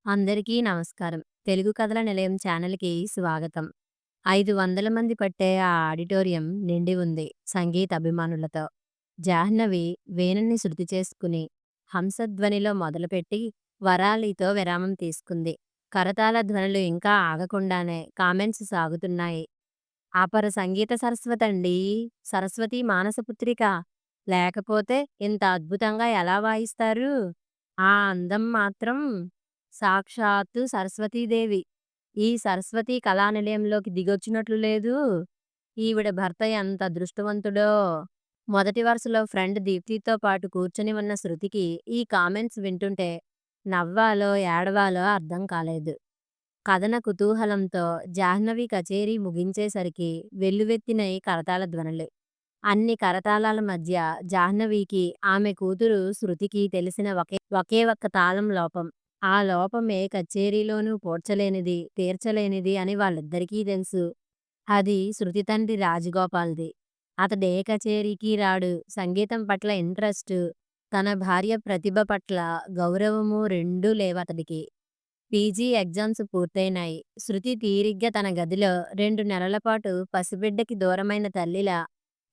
అందరికీ నమస్కారం. తెలుగు కథల నిలయం ఛానల్‌కి స్వాగతం. 500 మంది పట్టే ఆ ఆడిటోరియం నిండి ఉంది సంగీత అభిమానులతో. జాహ్నవి వీణని శృతి చేసుకుని, హంసధ్వనిలో మొదలుపెట్టి, వరాలితో విరామం తీసుకుంది. కరతాళ ధ్వనులు ఇంకా ఆగకుండానే కామెంట్స్ సాగుతున్నాయి. "అపర సంగీత సరస్వతండీ! సరస్వతి మానసపుత్రిక. లేకపోతే ఇంత అద్భుతంగా ఎలా వాయిస్తారు? ఆ అందం మాత్రం సాక్షాత్తు సరస్వతీదేవి. ఈ సరస్వతి కళానిలయంలోకి దిగొచ్చినట్లు లేదు. ఈవిడ భర్త ఎంత అదృష్టవంతుడో!" మొదటి వరుసలో ఫ్రెండ్ దీప్తితో పాటు కూర్చొని ఉన్న శృతికి ఈ కామెంట్స్ వింటుంటే నవ్వాలో, ఏడవాలో అర్థం కాలేదు. కథన కుతూహలంతో జాహ్నవి కచేరీ ముగించేసరికి వెల్లువెత్తినయి కరతాళ ధ్వనులు. అన్ని కరతాళాల మధ్య జాహ్నవికి, ఆమె కూతురు శృతికి తెలిసిన ఒకే ఒకే ఒక్క తాళం లోపం. ఆ లోపం ఏ కచేరీలోనూ పూడ్చలేనిది, తీర్చలేనిది అని వాళ్ళిద్దరికీ తెలుసు. అది శృతి తండ్రి రాజగోపాల్‌ది. అతడే కచేరీకి రాడు. సంగీతం పట్ల ఇంట్రెస్టు, తన భార్య ప్రతిభ పట్ల గౌరవము రెండూ లేవతడికి. PG exams పూర్తయినాయి. శృతి తీరిగ్గా తన గదిలో 2 నెలల పాటు పసిబిడ్డకి దూరమైన తల్లిలా,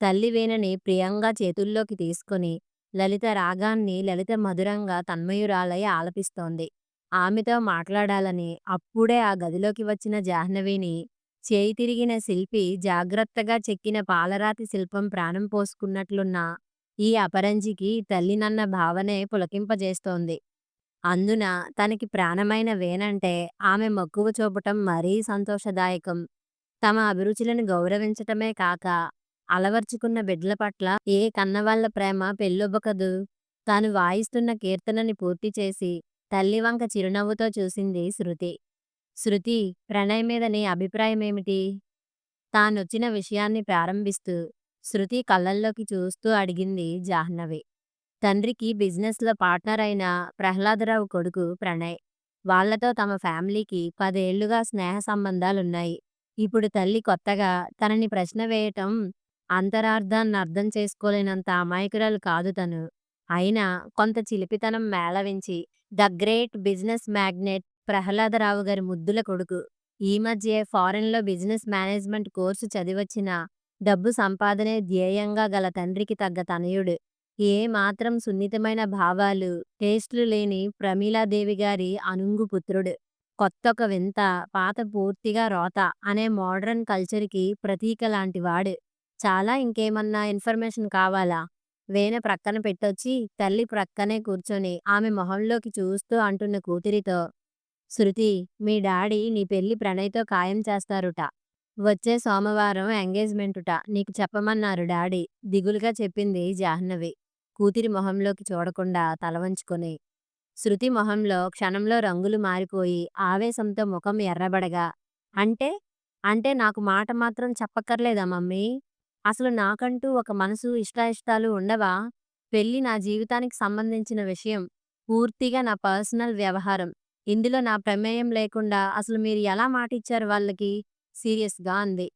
తల్లి వీణని ప్రియంగా చేతుల్లోకి తీసుకొని, లలిత రాగాన్ని లలిత మధురంగా తన్మయురాలై ఆలపిస్తోంది. ఆమెతో మాట్లాడాలని అప్పుడే ఆ గదిలోకి వచ్చిన జాహ్నవిని, చేయి తిరిగిన శిల్పి జాగ్రత్తగా చెక్కిన పాలరాతి శిల్పం ప్రాణం పోసుకున్నట్లున్న ఈ అపరంజికి తల్లినన్న భావనే పులకింపజేస్తోంది. అందున తనకి ప్రాణమైన వేనంటే ఆమె మక్కువ చూపటం మరీ సంతోషదాయకం. తమ అభిరుచులను గౌరవించటమే కాక, అలవర్చుకున్న బిడ్డల పట్ల ఏ కన్నవాళ్ళ ప్రేమ పెళ్ళొబకదు. తాను వాయిస్తున్న కీర్తనని పూర్తి చేసి, తల్లి వంక చిరునవ్వుతో చూసింది శృతి. "శృతి, ప్రణయ్ మీద నీ అభిప్రాయమేమిటి?" తానొచ్చిన విషయాన్ని ప్రారంభిస్తూ, శృతి కళ్ళల్లోకి చూస్తూ అడిగింది జాహ్నవి. తండ్రికి బిజినెస్‌లో పార్ట్నర్ అయిన ప్రహ్లాదరావు కొడుకు ప్రణయ్. వాళ్ళతో తమ ఫ్యామిలీకి 10 ఏళ్లుగా స్నేహ సంబంధాలున్నాయి. ఇప్పుడు తల్లి కొత్తగా తనని ప్రశ్న వేయటం అంతరార్థాన్నర్థం చేసుకోలేనంత అమాయకురాలు కాదు తను. అయినా కొంత చిలిపితనం మేళవించి, the great business magnate Prahladrao గారి ముద్దుల కొడుకు. ఈ మధ్యే ఫారెన్‌లో బిజినెస్ మేనేజ్‌మెంట్ కోర్సు చదివొచ్చిన, డబ్బు సంపాదనే ధ్యేయంగా గల తండ్రికి తగ్గ తనయుడు. ఏ మాత్రం సున్నితమైన భావాలు, టేస్టులు లేని ప్రమీలాదేవి గారి అనుంగు పుత్రుడు. కొత్తొక వింత, పాత పూర్తిగా రోత అనే మోడ్రన్ కల్చర్‌కి ప్రతీక లాంటి వాడు. చాలా ఇంకేమన్నా ఇన్ఫర్మేషన్ కావాలా? వీణ ప్రక్కన పెట్టొచ్చి, తల్లి ప్రక్కనే కూర్చొని ఆమె మొహంలోకి చూస్తూ అంటున్న కూతురితో, "శృతి, మీ డాడీ నీ పెళ్లి ప్రణయ్‌తో ఖాయం చేస్తారుట. వచ్చే సోమవారం ఎంగేజ్‌మెంటుట. నీకు చెప్పమన్నారు డాడీ" దిగులుగా చెప్పింది జాహ్నవి. కూతురి మొహంలోకి చూడకుండా తల వంచుకొని. శృతి మొహంలో క్షణంలో రంగులు మారిపోయి ఆవేశంతో ముఖం ఎర్రబడగా, "అంటే? అంటే నాకు మాట మాత్రం చెప్పక్కర్లేదా మమ్మీ? అసలు నాకంటూ ఒక మనసు, ఇష్టాయిష్టాలు ఉండవా? పెళ్లి నా జీవితానికి సంబంధించిన విషయం. పూర్తిగా నా పర్సనల్ వ్యవహారం. ఇందులో నా ప్రమేయం లేకుండా అసలు మీరు ఎలా మాటిచ్చారు వాళ్ళకి?" సీరియస్‌గా అంది.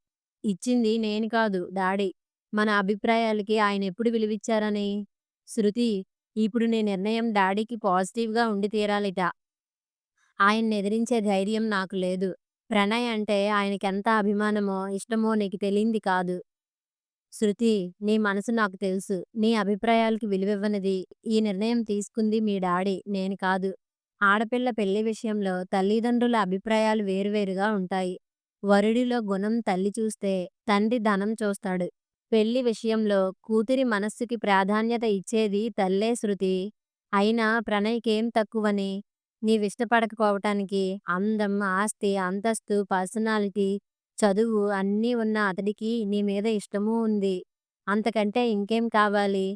"ఇచ్చింది నేను కాదు డాడీ. మన అభిప్రాయాలకి ఆయనెప్పుడు విలువిచ్చారని?" "శృతి, ఇప్పుడు నీ నిర్ణయం డాడీకి పాజిటివ్‌గా ఉండి తీరాలిట. ఆయన్నెదిరించే ధైర్యం నాకు లేదు. ప్రణయ్ అంటే ఆయనకెంత అభిమానమో, ఇష్టమో నీకు తెలీంది కాదు. శృతి, నీ మనసు నాకు తెలుసు. నీ అభిప్రాయాలకి విలువివ్వనిది, ఈ నిర్ణయం తీసుకుంది మీ డాడీ, నేను కాదు. ఆడపిల్ల పెళ్లి విషయంలో తల్లిదండ్రుల అభిప్రాయాలు వేరువేరుగా ఉంటాయి. వరుడిలో గుణం తల్లి చూస్తే, తండ్రి ధనం చూస్తాడు. పెళ్లి విషయంలో కూతురి మనస్సుకి ప్రాధాన్యత ఇచ్చేది తల్లే శృతి. అయినా ప్రణయ్‌కేం తక్కువని? నీవిష్టపడకపోవటానికి అందం, ఆస్తి, అంతస్తు, పర్సనాలిటీ, చదువు అన్నీ ఉన్న అతడికి నీ మీద ఇష్టమూ ఉంది. అంతకంటే ఇంకేం కావాలి?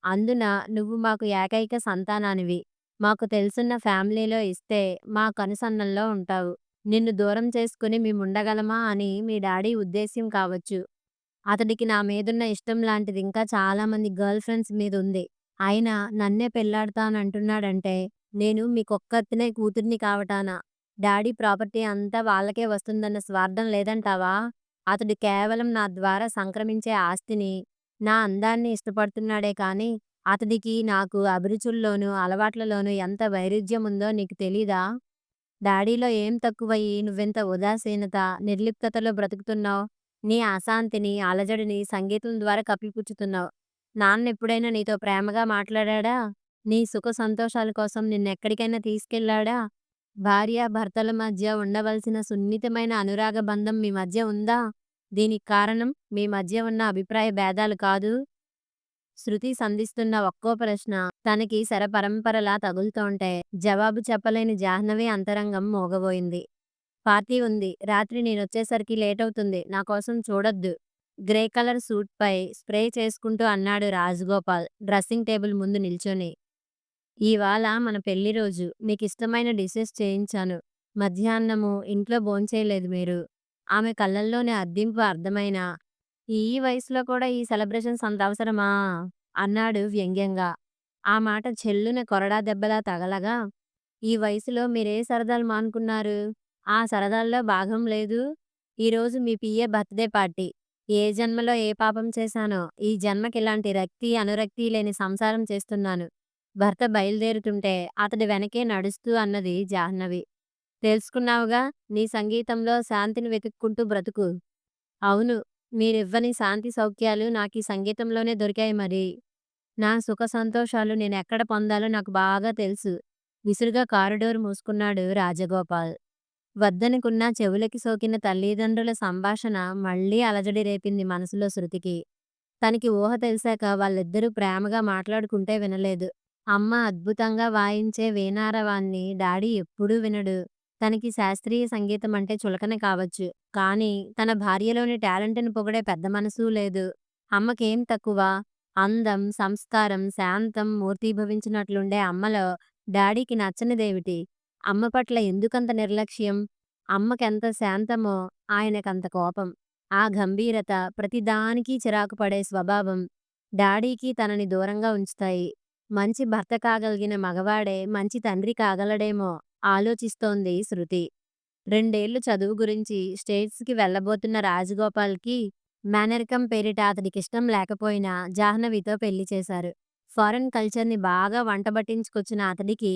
అందున నువ్వు మాకు ఏకైక సంతానానివి. మాకు తెలుసున్న ఫ్యామిలీలో ఇస్తే మా కనుసన్నల్లో ఉంటావు. నిన్ను దూరం చేసుకుని మేముండగలమా అని మీ డాడీ ఉద్దేశ్యం కావచ్చు. అతడికి నా మీదున్న ఇష్టం లాంటిది ఇంకా చాలా మంది గర్ల్ ఫ్రెండ్స్ మీదుంది. అయినా నన్నే పెళ్లాడతానంటున్నాడంటే, నేను మీకొక్కర్తినే కూతురిని కావటాన డాడీ ప్రాపర్టీ అంతా వాళ్ళకే వస్తుందన్న స్వార్థం లేదంటావా? అతడు కేవలం నా ద్వారా సంక్రమించే ఆస్తిని, నా అందాన్ని ఇష్టపడుతున్నాడే కానీ, అతడికి నాకు అభిరుచుల్లోనూ, అలవాట్లలోనూ ఎంత వైరుధ్యముందో నీకు తెలీదా?" డాడీలో ఏం తక్కువయ్యి నువ్వింత ఉదాసీనత, నిర్లిప్తతలో బ్రతుకుతున్నావు? నీ అశాంతిని, అలజడిని సంగీతం ద్వారా కప్పిపుచ్చుతున్నావు. నాన్నెప్పుడైనా నీతో ప్రేమగా మాట్లాడాడా? నీ సుఖ సంతోషాల కోసం నిన్నెక్కడికైనా తీసుకెళ్ళాడా? భార్యాభర్తల మధ్య ఉండవలసిన సున్నితమైన అనురాగ బంధం మీ మధ్య ఉందా? దీనికి కారణం మీ మధ్య ఉన్న అభిప్రాయ భేదాలు కాదు. శృతి సంధిస్తున్న ఒక్కో ప్రశ్న తనకి శరపరంపరలా తగులుతోంటే జవాబు చెప్పలేని జాహ్నవి అంతరంగం మోగబోయింది. పార్టీ ఉంది. రాత్రి నేనొచ్చేసరికి లేటవుతుంది. నా కోసం చూడొద్దు. గ్రే కలర్ సూట్‌పై స్ప్రే చేసుకుంటూ అన్నాడు రాజగోపాల్ డ్రెస్సింగ్ టేబుల్ ముందు నిల్చొని. ఇవాళ మన పెళ్లి రోజు. మీకిష్టమైన డిషెస్ చేయించాను. మధ్యాహ్నము ఇంట్లో భోంచేయలేదు మీరు. ఆమె కళ్ళల్లోని అర్దింపు అర్థమైనా, ఈ వయసులో కూడా ఈ సెలబ్రేషన్స్ అంత అవసరమా? అన్నాడు వ్యంగ్యంగా. ఆ మాట చెల్లున కొరడా దెబ్బలా తగలగా, ఈ వయసులో మీరే సరదాలు మానుకున్నారు? ఆ సరదాల్లో భాగం లేదూ? ఈరోజు మీ పిఏ బర్త్‌డే పార్టీ. ఏ జన్మలో ఏ పాపం చేశానో, ఈ జన్మకిలాంటి రక్తి, అనురక్తి లేని సంసారం చేస్తున్నాను. భర్త బయలుదేరుతుంటే అతడి వెనకే నడుస్తూ అన్నది జాహ్నవి. తెలుసుకున్నావుగా, నీ సంగీతంలో శాంతిని వెతుక్కుంటూ బ్రతుకు. అవును. మీరివ్వని శాంతి సౌఖ్యాలు నాకీ సంగీతంలోనే దొరికాయి మరి. నా సుఖ సంతోషాలు నేనెక్కడ పొందాలో నాకు బాగా తెలుసు. విసురుగా కారిడోర్ మూసుకున్నాడు రాజగోపాల్. వద్దనుకున్నా చెవులకి సోకిన తల్లిదండ్రుల సంభాషణ మళ్ళీ అలజడి రేపింది మనసులో శృతికి. తనకి ఊహ తెలిసాక వాళ్ళిద్దరూ ప్రేమగా మాట్లాడుకుంటే వినలేదు. అమ్మ అద్భుతంగా వాయించే వీణారవాన్ని డాడీ ఎప్పుడూ వినడు. తనకి శాస్త్రీయ సంగీతం అంటే చులకన కావచ్చు. కానీ తన భార్యలోని టాలెంట్‌ని పొగిడే పెద్ద మనసు లేదు. అమ్మకేం తక్కువ? అందం, సంస్కారం, శాంతం మూర్తీభవించినట్లుండే అమ్మలో డాడీకి నచ్చనిదేమిటి? అమ్మ పట్ల ఎందుకంత నిర్లక్ష్యం? అమ్మకెంత శాంతమో ఆయనకంత కోపం. ఆ గంభీరత, ప్రతిదానికీ చిరాకు పడే స్వభావం డాడీకి తనని దూరంగా ఉంచుతాయి. మంచి భర్త కాగలిగిన మగవాడే మంచి తండ్రి కాగలడేమో ఆలోచిస్తోంది శృతి. 2 ఏళ్లు చదువు గురించి స్టేట్స్‌కి వెళ్ళబోతున్న రాజగోపాల్‌కి మేనరికం పేరిట అతడికిష్టం లేకపోయినా జాహ్నవితో పెళ్లి చేశారు. ఫారెన్ కల్చర్‌ని బాగా వంటబట్టించుకొచ్చిన అతడికి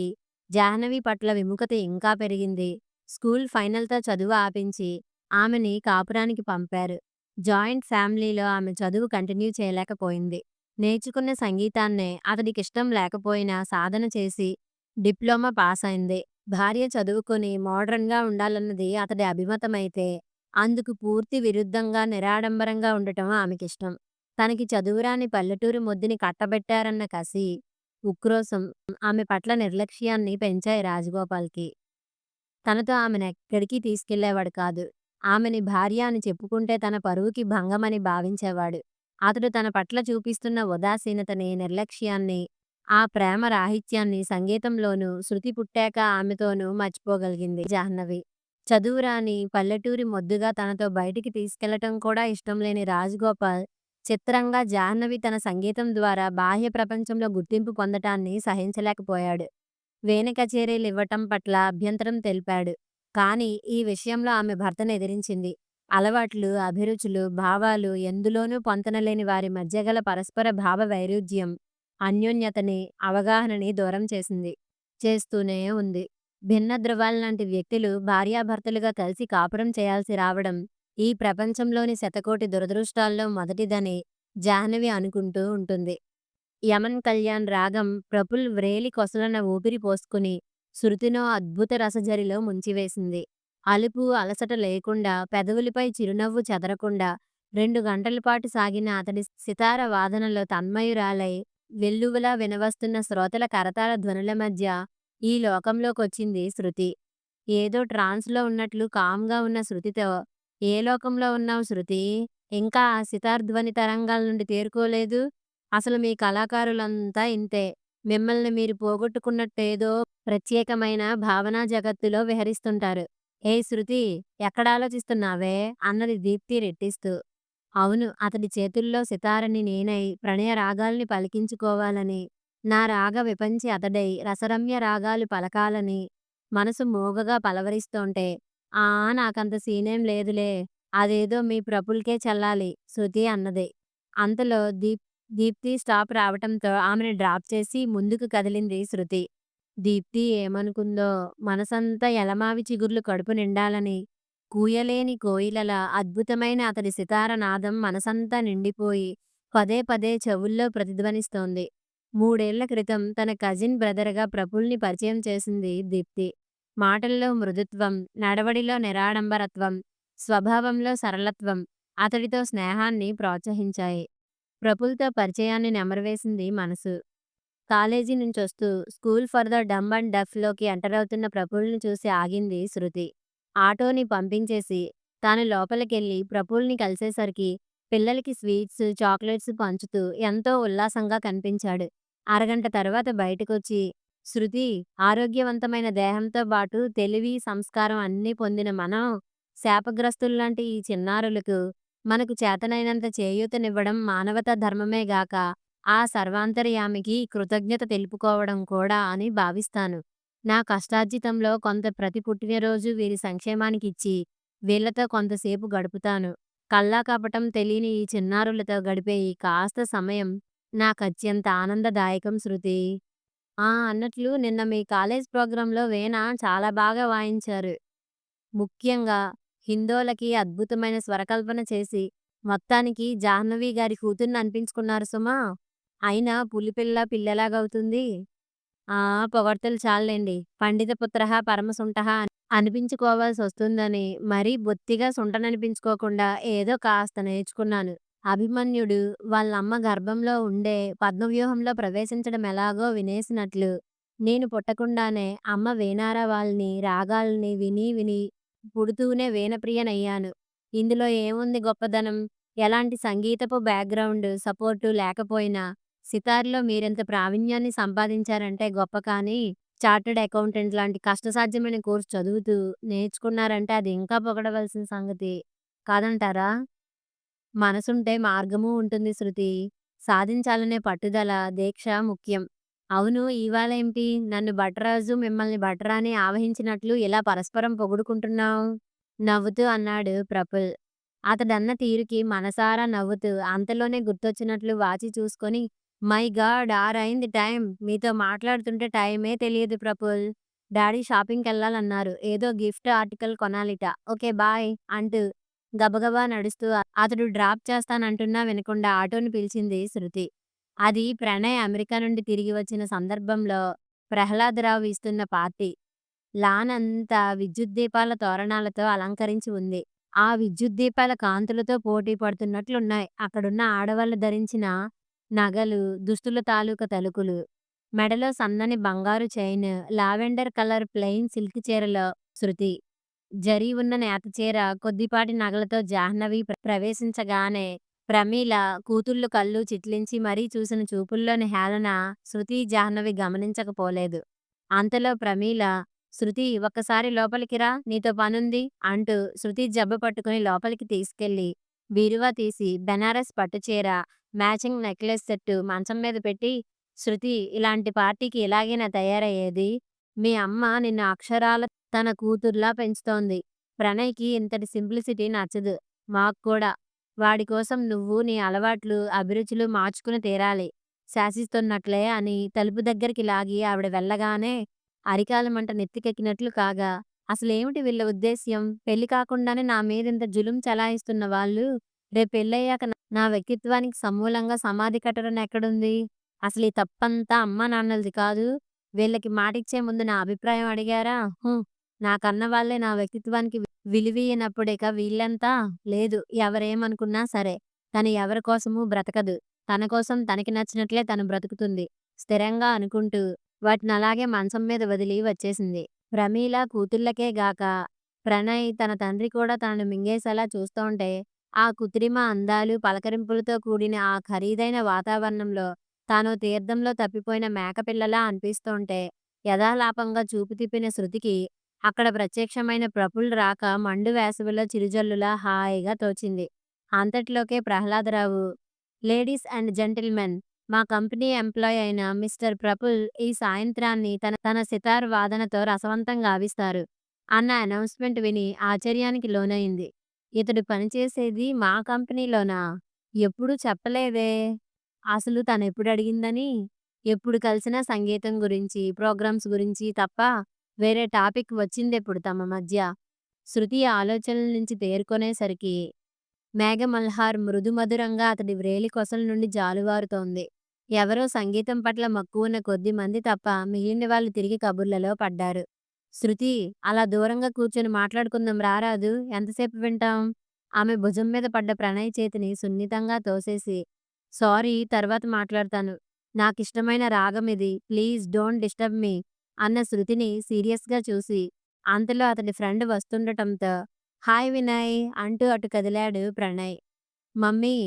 జాహ్నవి పట్ల విముఖత ఇంకా పెరిగింది. స్కూల్ ఫైనల్‌తో చదువు ఆపించి ఆమెని కాపురానికి పంపారు. జాయింట్ ఫ్యామిలీలో ఆమె చదువు కంటిన్యూ చేయలేకపోయింది. నేర్చుకున్న సంగీతాన్నే అతడికిష్టం లేకపోయినా సాధన చేసి డిప్లొమా పాసైంది. భార్య చదువుకొని మోడర్న్‌గా ఉండాలన్నది అతడి అభిమతమైతే, అందుకు పూర్తి విరుద్ధంగా నిరాడంబరంగా ఉండటం ఆమెకిష్టం. తనకి చదువురాని పల్లెటూరి మొద్దుని కట్టబెట్టారన్న కసి, ఉక్రోషం ఆమె పట్ల నిర్లక్ష్యాన్ని పెంచాయి రాజగోపాల్‌కి. తనతో ఆమెనెక్కడికి తీసుకెళ్ళేవాడు కాదు. ఆమెని భార్య అని చెప్పుకుంటే తన పరువుకి భంగమని భావించేవాడు. అతడు తన పట్ల చూపిస్తున్న ఉదాసీనతని, నిర్లక్ష్యాన్ని, ఆ ప్రేమ రాహిత్యాన్ని సంగీతంలోనూ, శృతి పుట్టాక ఆమెతోనూ మర్చిపోగలిగింది జాహ్నవి. చదువురాని పల్లెటూరి మొద్దుగా తనతో బయటికి తీసుకెళ్లటం కూడా ఇష్టం లేని రాజగోపాల్ చిత్రంగా జాహ్నవి తన సంగీతం ద్వారా బాహ్య ప్రపంచంలో గుర్తింపు పొందటాన్ని సహించలేకపోయాడు. వీణ కచేరీలివ్వటం పట్ల అభ్యంతరం తెలిపాడు. కానీ ఈ విషయంలో ఆమె భర్తను ఎదిరించింది. అలవాట్లు, అభిరుచులు, భావాలు ఎందులోనూ పొంతనలేని వారి మధ్య గల పరస్పర భావ వైరుధ్యం అన్యోన్యతని, అవగాహనని దూరం చేసింది. చేస్తూనే ఉంది. భిన్న ధృవాల్లాంటి వ్యక్తులు భార్యాభర్తలుగా కలిసి కాపురం చేయాల్సి రావడం ఈ ప్రపంచంలోని శతకోటి దురదృష్టాల్లో మొదటిదని జాహ్నవి అనుకుంటూ ఉంటుంది. యమన్ కళ్యాణ్ రాగం ప్రఫుల్ వ్రేలి కొసలన ఊపిరి పోసుకుని శృతినో అద్భుత రసజరిలో ముంచివేసింది. అలుపు అలసట లేకుండా, పెదవులపై చిరునవ్వు చెదరకుండా 2 గంటల పాటు సాగిన అతడి సితార వాదనలో తన్మయురాలై వెల్లువలా వినవస్తున్న శ్రోతల కరతాళ ధ్వనుల మధ్య ఈ లోకంలోకొచ్చింది శృతి. ఏదో ట్రాన్స్‌లో ఉన్నట్లు కామ్‌గా ఉన్న శృతితో, "ఏ లోకంలో ఉన్నావు శృతీ? ఇంకా ఆ సితార్ ధ్వని తరంగాల నుండి తేరుకోలేదు? అసలు మీ కళాకారులంతా ఇంతే. మిమ్మల్ని మీరు పోగొట్టుకున్నట్టేదో ప్రత్యేకమైన భావనా జగత్తులో విహరిస్తుంటారు. ఏయ్ శృతీ! ఎక్కడాలోచిస్తున్నావే?" అన్నది దీప్తి రెట్టిస్తూ. అవును, అతడి చేతుల్లో సితారని నేనై ప్రణయ రాగాల్ని పలికించుకోవాలని, నా రాగ విపంచి అతడై రసరమ్య రాగాలు పలకాలని మనసు మూగగా పలవరిస్తోంటే, "ఆ! నాకంత సీనేం లేదులే. అదేదో మీ ప్రఫుల్‌కే చెల్లాలి" శృతి అన్నది. అంతలో దీప్తి స్టాప్ రావటంతో ఆమెని డ్రాప్ చేసి ముందుకు కదిలింది శృతి. దీప్తి ఏమనుకుందో, మనసంతా ఎలమావి చిగుర్లు కడుపు నిండాలని, కూయలేని కోయిలల అద్భుతమైన అతడి సితార నాదం మనసంతా నిండిపోయి, పదే పదే చెవుల్లో ప్రతిధ్వనిస్తోంది. 3 ఏళ్ల క్రితం తన కజిన్ బ్రదర్‌గా ప్రఫుల్‌ని పరిచయం చేసింది దీప్తి. మాటల్లో మృదుత్వం, నడవడిలో నిరాడంబరత్వం, స్వభావంలో సరళత్వం అతడితో స్నేహాన్ని ప్రోత్సహించాయి. ప్రఫుల్‌తో పరిచయాన్ని నెమరువేసింది మనసు. కాలేజీ నుంచొస్తూ 'school for the dumb and డెఫ్‌లోకి ఎంటరవుతున్న ప్రఫుల్‌ని చూసి ఆగింది శృతి. ఆటోని పంపించేసి తాను లోపలికెళ్ళి ప్రఫుల్‌ని కలిసేసరికి పిల్లలకి స్వీట్స్, చాక్లెట్స్ పంచుతూ ఎంతో ఉల్లాసంగా కనిపించాడు. అరగంట తర్వాత బయటకొచ్చి, "శృతి, ఆరోగ్యవంతమైన దేహంతో బాటు తెలివి, సంస్కారం అన్నీ పొందిన మనం శాపగ్రస్తుల్లాంటి ఈ చిన్నారులకు మనకు చేతనైనంత చేయూతనివ్వడం మానవతా ధర్మమే గాక ఆ సర్వాంతర్యామికి కృతజ్ఞత తెలుపుకోవడం కూడా అని భావిస్తాను. నా కష్టార్జితంలో కొంత ప్రతి పుట్టినరోజు వీరి సంక్షేమానికిచ్చి, వీళ్ళతో కొంతసేపు గడుపుతాను. కల్లా కపటం తెలియని ఈ చిన్నారులతో గడిపే ఈ కాస్త సమయం నాకత్యంత ఆనందదాయకం శృతి. అన్నట్లు నిన్న మీ కాలేజ్ ప్రోగ్రాంలో వీణ చాలా బాగా వాయించారు. ముఖ్యంగా హిందోలకి అద్భుతమైన స్వరకల్పన చేసి, మొత్తానికి జాహ్నవి గారి కూతుర్ని అనిపించుకున్నారు సుమా! అయినా పులిపిల్ల పిల్లెలాగవుతుంది? ఆ! పొగడ్తలు చాల్లేండి. పండితపుత్రః పరమసుంఠః అనిపించుకోవాల్సొస్తుందని మరీ బొత్తిగా సుంఠననిపించుకోకుండా ఏదో కాస్త నేర్చుకున్నాను. అభిమన్యుడు వాళ్ళమ్మ గర్భంలో ఉండే పద్మవ్యూహంలో ప్రవేశించడం ఎలాగో వినేసినట్లు, నేను పుట్టకుండానే అమ్మ వీణారావాల్ని, రాగాల్ని విని విని పుడుతూనే వీణప్రియనయ్యాను. ఇందులో ఏముంది గొప్పదనం? ఎలాంటి సంగీతపు బ్యాక్‌గ్రౌండ్ సపోర్టు లేకపోయినా సితార్‌లో మీరింత ప్రావీణ్యాన్ని సంపాదించారంటే గొప్ప కానీ, చార్టర్డ్ అకౌంటెంట్ లాంటి కష్టసాధ్యమైన కోర్స్ చదువుతూ నేర్చుకున్నారంటే అది ఇంకా పొగడవలసిన సంగతి కాదంటారా? మనసుంటే మార్గమూ ఉంటుంది శృతి. సాధించాలనే పట్టుదల, దీక్ష ముఖ్యం. అవును, ఇవాళేంటి నన్ను భట్టరాజు మిమ్మల్ని భట్రా అని ఆవహించినట్లు ఇలా పరస్పరం పొగుడుకుంటున్నావ్? నవ్వుతూ అన్నాడు ప్రఫుల్. అతడన్న తీరుకి మనసారా నవ్వుతూ అంతలోనే గుర్తొచ్చినట్లు వాచి చూసుకొని, మై గాడ్! 6 అయింది టైం. మీతో మాట్లాడుతుంటే టైమే తెలియదు ప్రఫుల్. డాడీ షాపింగ్‌కెళ్ళాలన్నారు. ఏదో గిఫ్ట్ ఆర్టికల్ కొనాలిట. ఓకే బాయ్ అంటూ గబగబా నడుస్తూ అతడు డ్రాప్ చేస్తానంటున్నా వినకుండా ఆటోని పిలిచింది శృతి. అది ప్రణయ్ అమెరికా నుండి తిరిగి వచ్చిన సందర్భంలో ప్రహ్లాదరావు ఇస్తున్న పార్టీ. లాన్ అంతా విద్యుత్ దీపాల తోరణాలతో అలంకరించి ఉంది. ఆ విద్యుత్ దీపాల కాంతులతో పోటీ పడుతున్నట్లున్నాయి అక్కడున్న ఆడవాళ్లు ధరించిన నగలు, దుస్తుల తాలూకా తలుకులు. మెడలో సన్నని బంగారు chain, lavender colour plain silk చీరలో శృతి. జరీ ఉన్న నేత చీర, కొద్దిపాటి నగలతో జాహ్నవి ప్రవేశించగానే ప్రమీల కూతుళ్ళు కళ్ళు చిట్లించి మరీ చూసిన చూపుల్లోని హేళన శృతి, జాహ్నవి గమనించకపోలేదు. అంతలో ప్రమీల, "శృతి, ఒక్కసారి లోపలికి రా, నీతో పనుంది" అంటూ శృతి జబ్బ పట్టుకుని లోపలికి తీసుకెళ్ళి బీరువా తీసి బెనారస్ పట్టుచీర, మ్యాచింగ్ నెక్లెస్ సెట్టు మంచం మీద పెట్టి, "శృతి, ఇలాంటి పార్టీకి ఇలాగేనా తయారయ్యేది? మీ అమ్మ నిన్ను అక్షరాల తన కూతుర్లా పెంచుతోంది. ప్రణయ్‌కి ఇంతటి సింప్లిసిటీ నచ్చదు. మాకు కూడా. వాడి కోసం నువ్వు నీ అలవాట్లు, అభిరుచులు మార్చుకుని తీరాలి" శాసిస్తున్నట్లే అని తలుపు దగ్గరికి లాగి ఆవిడ వెళ్ళగానే అరికాల మంట నెత్తికెక్కినట్లు కాగా, అసలేమిటి వీళ్ళ ఉద్దేశ్యం? పెళ్లి కాకుండానే నా మీదింత జులుం చలాయిస్తున్న వాళ్ళు, రేపు పెళ్లయ్యాక నా వ్యక్తిత్వానికి సమూలంగా సమాధి కట్టడం ఎక్కడుంది? అసలీ తప్పంతా అమ్మానాన్నలది కాదు. వీళ్ళకి మాటిచ్చే ముందు నా అభిప్రాయం అడిగారా? నా కన్నవాళ్ళే నా వ్యక్తిత్వానికి విలువియ్యనప్పుడిక వీళ్ళెంత? లేదు, ఎవరేమనుకున్నా సరే. తను ఎవరి కోసమూ బ్రతకదు. తన కోసం తనకి నచ్చినట్లే తను బ్రతుకుతుంది స్థిరంగా అనుకుంటూ వాటినలాగే మంచం మీద వదిలి వచ్చేసింది. ప్రమీల కూతుళ్ళకే గాక ప్రణయ్ తన తండ్రి కూడా తనను మింగేసేలా చూస్తోంటే, ఆ కృత్రిమ అందాలు, పలకరింపులతో కూడిన ఆ ఖరీదైన వాతావరణంలో తానో తీర్థంలో తప్పిపోయిన మేకపిల్లలా అనిపిస్తోంటే, యథాలాపంగా చూపు తిప్పిన శృతికి అక్కడ ప్రత్యక్షమైన ప్రఫుల్ రాక మండు వేసవిలో చిరుజల్లులా హాయిగా తోచింది. అంతట్లోకే ప్రహ్లాదరావు, లేడీస్ అండ్ జెంటిల్‌మెన్, మా కంపెనీ ఎంప్లాయ్ అయిన మిస్టర్ ప్రఫుల్ ఈ సాయంత్రాన్ని తన తన సితార్ వాదనతో రసవంతం గావిస్తారు అన్న అనౌన్స్‌మెంట్ విని ఆశ్చర్యానికి లోనయింది. ఇతడు పనిచేసేది మా కంపెనీలోనా? ఎప్పుడూ చెప్పలేదే! అసలు తనెప్పుడడిగిందని? ఎప్పుడు కలిసినా సంగీతం గురించి, ప్రోగ్రామ్స్ గురించి తప్ప వేరే టాపిక్ వచ్చిందెప్పుడు తమ మధ్య? శృతి ఆలోచనల నుంచి తేరుకునేసరికి మేఘమల్హార్ మృదుమధురంగా అతడి వ్రేలి కొసల నుండి జాలువారుతోంది. ఎవరో సంగీతం పట్ల మక్కువున్న కొద్ది మంది తప్ప మిగిలిన వాళ్ళు తిరిగి కబుర్లలో పడ్డారు. శృతి, అలా దూరంగా కూర్చొని మాట్లాడుకుందాం రారాదూ? ఎంతసేపు వింటాం? ఆమె భుజం మీద పడ్డ ప్రణయ్ చేతిని సున్నితంగా తోసేసి, సారీ, తర్వాత మాట్లాడతాను. నాకిష్టమైన రాగమిది. ప్లీజ్ డోంట్ డిస్టర్బ్ మీ అన్న శృతిని సీరియస్‌గా చూసి, అంతలో అతడి ఫ్రెండ్ వస్తుండటంతో హాయ్ వినయ్ అంటూ అటు కదిలాడు ప్రణయ్. మమ్మీ,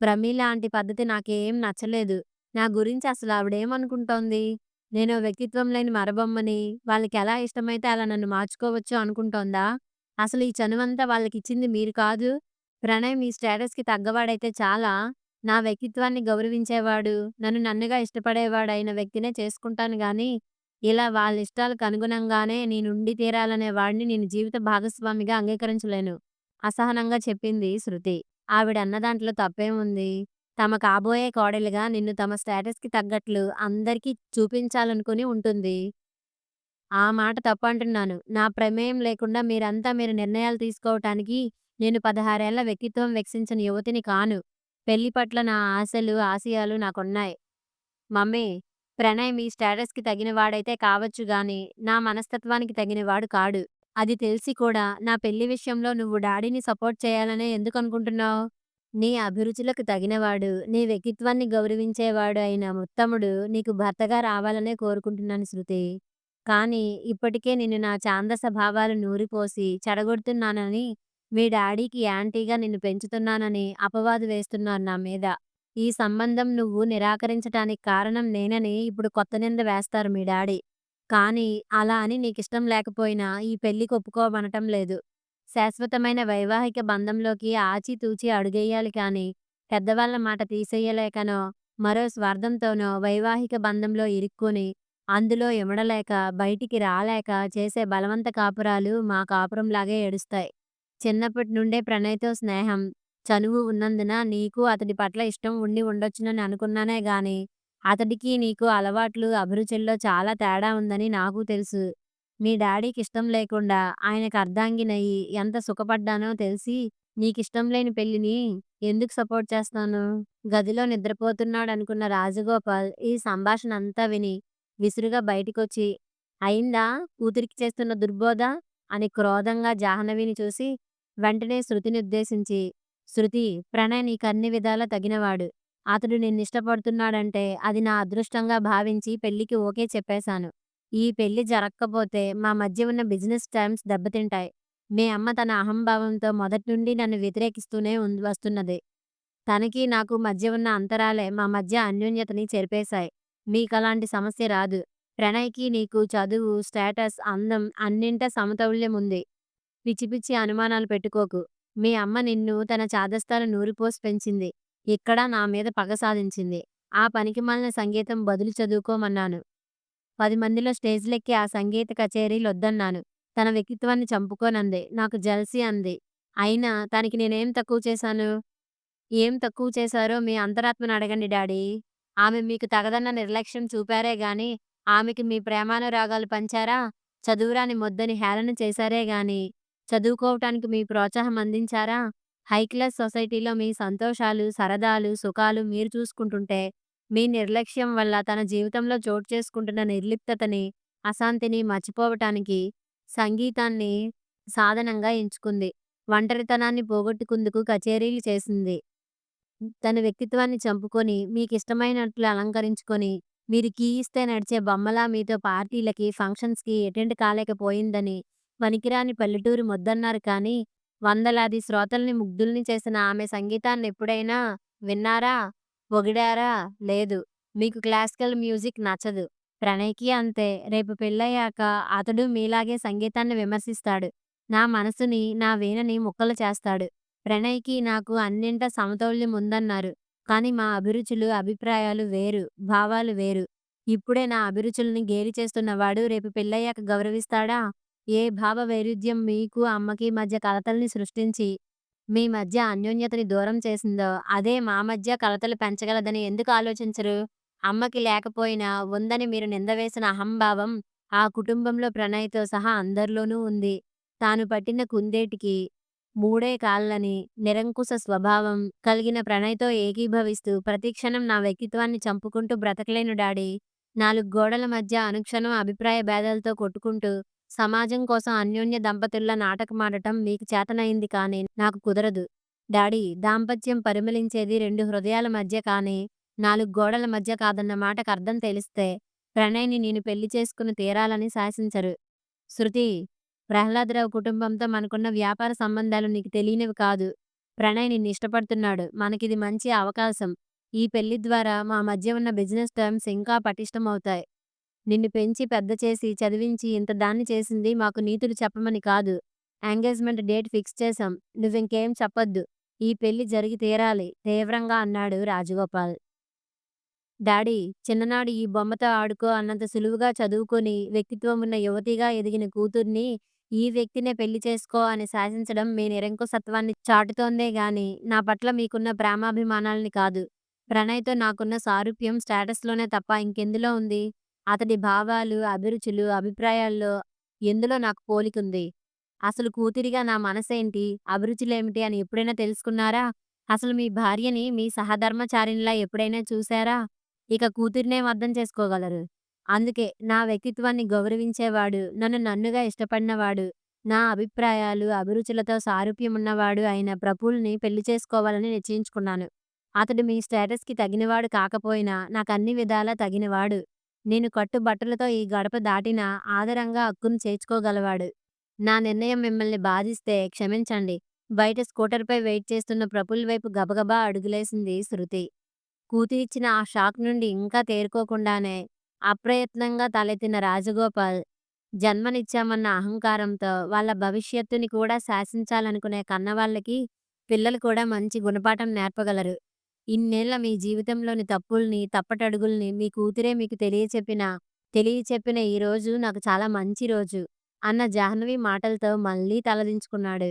ప్రమీలాంటి పద్ధతి నాకేం నచ్చలేదు. నా గురించి అసలు ఆవిడేమనుకుంటోంది? నేనో వ్యక్తిత్వం లేని మరబొమ్మని, వాళ్ళకెలా ఇష్టమైతే అలా నన్ను మార్చుకోవచ్చు అనుకుంటోందా? అసలు ఈ చనువంతా వాళ్ళకిచ్చింది మీరు కాదు. ప్రణయ్ మీ స్టేటస్‌కి తగ్గవాడైతే చాలా. నా వ్యక్తిత్వాన్ని గౌరవించేవాడు, నన్ను నన్నుగా ఇష్టపడేవాడైన వ్యక్తినే చేసుకుంటాను గానీ, ఇలా వాళ్ళిష్టాలకు అనుగుణంగానే నేనుండి తీరాలనే వాడిని నేను జీవిత భాగస్వామిగా అంగీకరించలేను అసహనంగా చెప్పింది శృతి. ఆవిడన్న దాంట్లో తప్పేముంది? తమ కాబోయే కోడలిగా నిన్ను తమ స్టేటస్‌కి తగ్గట్లు అందరికీ చూపించాలనుకుని ఉంటుంది. ఆ మాట తప్పంటున్నాను. నా ప్రమేయం లేకుండా మీరంతా మీరు నిర్ణయాలు తీసుకోవటానికి నేను 16 ఏళ్ల వ్యక్తిత్వం వికసించిన యువతిని కాను. పెళ్లి పట్ల నా ఆశలు, ఆశయాలు నాకున్నాయి. మమ్మీ, ప్రణయ్ మీ స్టేటస్‌కి తగినవాడైతే కావచ్చు గానీ, నా మనస్తత్వానికి తగినవాడు కాడు. అది తెలిసి కూడా నా పెళ్లి విషయంలో నువ్వు డాడీని సపోర్ట్ చేయాలనే ఎందుకనుకుంటున్నావు? నీ అభిరుచులకు తగినవాడు, నీ వ్యక్తిత్వాన్ని గౌరవించేవాడు అయిన ఉత్తముడు నీకు భర్తగా రావాలనే కోరుకుంటున్నాను శృతి. కానీ ఇప్పటికే నిన్ను నా ఛాందస భావాలు నూరిపోసి చెడగొడుతున్నానని, మీ డాడీకి యాంటీగా నిన్ను పెంచుతున్నానని అపవాదు వేస్తున్నారు నా మీద. ఈ సంబంధం నువ్వు నిరాకరించటానికి కారణం నేనని ఇప్పుడు కొత్త నింద వేస్తారు మీ డాడీ. కానీ అలా అని నీకిష్టం లేకపోయినా ఈ పెళ్ళికి ఒప్పుకోమనటం లేదు. శాశ్వతమైన వైవాహిక బంధంలోకి ఆచితూచి అడుగెయ్యాలి కానీ, పెద్దవాళ్ళ మాట తీసెయ్యలేకనో, మరో స్వార్థంతోనో వైవాహిక బంధంలో ఇరుక్కొని, అందులో ఇమడలేక, బయటికి రాలేక చేసే బలవంత కాపురాలు మా కాపురంలాగే ఏడుస్తాయి. చిన్నప్పటి నుండే ప్రణయ్‌తో స్నేహం, చనువు ఉన్నందున నీకు అతడి పట్ల ఇష్టం ఉండి ఉండొచ్చునని అనుకున్నానే గాని, అతడికి నీకు అలవాట్లు, అభిరుచుల్లో చాలా తేడా ఉందని నాకు తెలుసు. మీ డాడీకిష్టం లేకుండా ఆయనకు అర్ధాంగినయి ఎంత సుఖపడ్డానో తెలిసి, నీకిష్టం లేని పెళ్లిని ఎందుకు సపోర్ట్ చేస్తాను? గదిలో నిద్రపోతున్నాడనుకున్న రాజగోపాల్ ఈ సంభాషణ అంతా విని, విసురుగా బయటికొచ్చి, అయిందా కూతురికి చేస్తున్న దుర్బోధ? అని క్రోధంగా జాహ్నవిని చూసి, వెంటనే శృతినుద్దేశించి, శృతి, ప్రణయ్ నీకన్ని విధాలా తగినవాడు. అతడు నిన్నిష్టపడుతున్నాడంటే అది నా అదృష్టంగా భావించి పెళ్ళికి ఓకే చెప్పేశాను. ఈ పెళ్లి జరక్కపోతే మా మధ్య ఉన్న బిజినెస్ టర్మ్స్ దెబ్బతింటాయి. మీ అమ్మ తన అహంభావంతో మొదట్నుండి నన్ను వ్యతిరేకిస్తూనే వస్తున్నది. తనకి నాకు మధ్య ఉన్న అంతరాలే మా మధ్య అన్యోన్యతని చెరిపేశాయి. మీకలాంటి సమస్య రాదు. ప్రణయ్‌కి నీకు చదువు, స్టేటస్, అందం అన్నింటా సమతౌల్యముంది. పిచ్చి పిచ్చి అనుమానాలు పెట్టుకోకు. మీ అమ్మ నిన్ను తన చాదస్తాలు నూరిపోసి పెంచింది. ఇక్కడ నా మీద పగ సాధించింది. ఆ పనికిమాలిన సంగీతం బదులు చదువుకోమన్నాను. 10 మందిలో స్టేజ్‌లెక్కి ఆ సంగీత కచేరీలొద్దన్నాను. తన వ్యక్తిత్వాన్ని చంపుకోనంది. నాకు జెలసీ అంది. అయినా తనకి నేనేం తక్కువ చేశాను? ఏం తక్కువ చేశారో మీ అంతరాత్మను అడగండి డాడీ. ఆమె మీకు తగదన్న నిర్లక్ష్యం చూపారే గాని, ఆమెకి మీ ప్రేమానురాగాలు పంచారా? చదువురాని మొద్దని హేళన చేశారే గాని, చదువుకోవటానికి మీ ప్రోత్సాహం అందించారా? హై క్లాస్ సొసైటీలో మీ సంతోషాలు, సరదాలు, సుఖాలు మీరు చూసుకుంటుంటే, మీ నిర్లక్ష్యం వల్ల తన జీవితంలో చోటు చేసుకుంటున్న నిర్లిప్తతని, అశాంతిని మర్చిపోవటానికి సంగీతాన్ని సాధనంగా ఎంచుకుంది. ఒంటరితనాన్ని పోగొట్టుకుందుకు కచేరీలు చేసింది. తన వ్యక్తిత్వాన్ని చంపుకొని, మీకిష్టమైనట్లు అలంకరించుకొని, మీరు కీ ఇస్తే నడిచే బొమ్మలా మీతో పార్టీలకి, ఫంక్షన్స్‌కి అటెండ్ కాలేకపోయిందని, పనికిరాని పల్లెటూరి మొద్దన్నారు కానీ, వందలాది శ్రోతల్ని ముగ్ధుల్ని చేసిన ఆమె సంగీతాన్నెప్పుడైనా విన్నారా? పొగిడారా? లేదు. మీకు క్లాసికల్ మ్యూజిక్ నచ్చదు. ప్రణయ్‌కి అంతే. రేపు పెళ్ళయ్యాక అతడు మీలాగే సంగీతాన్ని విమర్శిస్తాడు. నా మనసుని, నా వీణని ముక్కలు చేస్తాడు. ప్రణయ్‌కి నాకు అన్నింటా సమతౌల్యం ఉందన్నారు. కానీ మా అభిరుచులు, అభిప్రాయాలు వేరు. భావాలు వేరు. ఇప్పుడే నా అభిరుచుల్ని గేలి చేస్తున్నవాడు రేపు పెళ్ళయ్యాక గౌరవిస్తాడా? ఏ భావ వైరుధ్యం మీకు, అమ్మకి మధ్య కలతల్ని సృష్టించి, మీ మధ్య అన్యోన్యతని దూరం చేసిందో, అదే మా మధ్య కలతలు పెంచగలదని ఎందుకు ఆలోచించరు? అమ్మకి లేకపోయినా ఉందని మీరు నిందవేసిన అహంభావం ఆ కుటుంబంలో ప్రణయ్‌తో సహా అందరిలోనూ ఉంది. తాను పట్టిన కుందేటికి మూడే కాళ్ళని నిరంకుశ స్వభావం కలిగిన ప్రణయ్‌తో ఏకీభవిస్తూ ప్రతిక్షణం నా వ్యక్తిత్వాన్ని చంపుకుంటూ బ్రతకలేను డాడీ. 4 గోడల మధ్య అనుక్షణం అభిప్రాయ భేదాలతో కొట్టుకుంటూ సమాజం కోసం అన్యోన్య దంపతుల్లా నాటకమాడటం మీకు చేతనయింది కానీ నాకు కుదరదు. డాడీ దాంపత్యం పరిమళించేది 2 హృదయాల మధ్య కానీ 4 గోడల మధ్య కాదన్న మాటకర్థం తెలిస్తే ప్రణయ్‌ని నేను పెళ్లి చేసుకుని తీరాలని శాసించరు. శృతి, ప్రహ్లాదరావు కుటుంబంతో మనకున్న వ్యాపార సంబంధాలు నీకు తెలియనివి కాదు. ప్రణయ్ నిన్నిష్టపడుతున్నాడు. మనకిది మంచి అవకాశం. ఈ పెళ్లి ద్వారా మా మధ్య ఉన్న బిజినెస్ టర్మ్స్ ఇంకా పటిష్టమవుతాయి. నిన్ను పెంచి పెద్ద చేసి, చదివించి ఇంత దాన్ని చేసింది మాకు నీతులు చెప్పమని కాదు. ఎంగేజ్‌మెంట్ డేట్ ఫిక్స్ చేశాం. నువ్వింకేం చెప్పొద్దు. ఈ పెళ్లి జరిగి తీరాలి తీవ్రంగా అన్నాడు రాజగోపాల్. డాడీ, చిన్ననాడు ఈ బొమ్మతో ఆడుకో అన్నంత సులువుగా చదువుకొని, వ్యక్తిత్వం ఉన్న యువతిగా ఎదిగిన కూతుర్ని ఈ వ్యక్తినే పెళ్లి చేసుకో అని శాసించడం మీ నిరంకుశత్వాన్ని చాటుతోందే గాని, నా పట్ల మీకున్న ప్రేమాభిమానాల్ని కాదు. ప్రణయ్‌తో నాకున్న సారూప్యం స్టేటస్‌లోనే తప్ప ఇంకెందులో ఉంది? అతడి భావాలు, అభిరుచులు, అభిప్రాయాల్లో ఎందులో నాకు పోలికుంది? అసలు కూతురిగా నా మనసేంటి? అభిరుచులేమిటి అని ఎప్పుడైనా తెలుసుకున్నారా? అసలు మీ భార్యని మీ సహధర్మచారిణిలా ఎప్పుడైనా చూసారా? ఇక కూతురినేం అర్థం చేసుకోగలరు? అందుకే నా వ్యక్తిత్వాన్ని గౌరవించేవాడు, నన్ను నన్నుగా ఇష్టపడినవాడు, నా అభిప్రాయాలు, అభిరుచులతో సారూప్యమున్నవాడు అయిన ప్రఫుల్‌ని పెళ్లి చేసుకోవాలని నిశ్చయించుకున్నాను. అతడు మీ స్టేటస్‌కి తగినవాడు కాకపోయినా నాకన్ని విధాలా తగినవాడు. నేను కట్టుబట్టలతో ఈ గడప దాటినా ఆదరంగా హక్కును చేర్చుకోగలవాడు. నా నిర్ణయం మిమ్మల్ని బాధిస్తే క్షమించండి. బయట స్కూటర్‌పై వెయిట్ చేస్తున్న ప్రఫుల్ వైపు గబగబా అడుగులేసింది శృతి. కూతురిచ్చిన ఆ షాక్ నుండి ఇంకా తేరుకోకుండానే అప్రయత్నంగా తలెత్తిన రాజగోపాల్, జన్మనిచ్చామన్న అహంకారంతో వాళ్ళ భవిష్యత్తుని కూడా శాసించాలనుకునే కన్నవాళ్ళకి పిల్లలు కూడా మంచి గుణపాఠం నేర్పగలరు. ఇన్నేళ్ల మీ జీవితంలోని తప్పుల్ని, తప్పటడుగుల్ని మీ కూతురే మీకు తెలియచెప్పిన ఈ రోజు నాకు చాలా మంచి రోజు అన్న జాహ్నవి మాటలతో మళ్ళీ తలదించుకున్నాడు.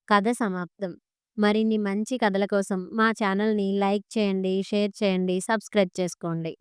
కథ సమాప్తం. మరిన్ని మంచి కథల కోసం మా ఛానల్‌ని లైక్ చేయండి, షేర్ చేయండి, సబ్స్క్రైబ్ చేసుకోండి.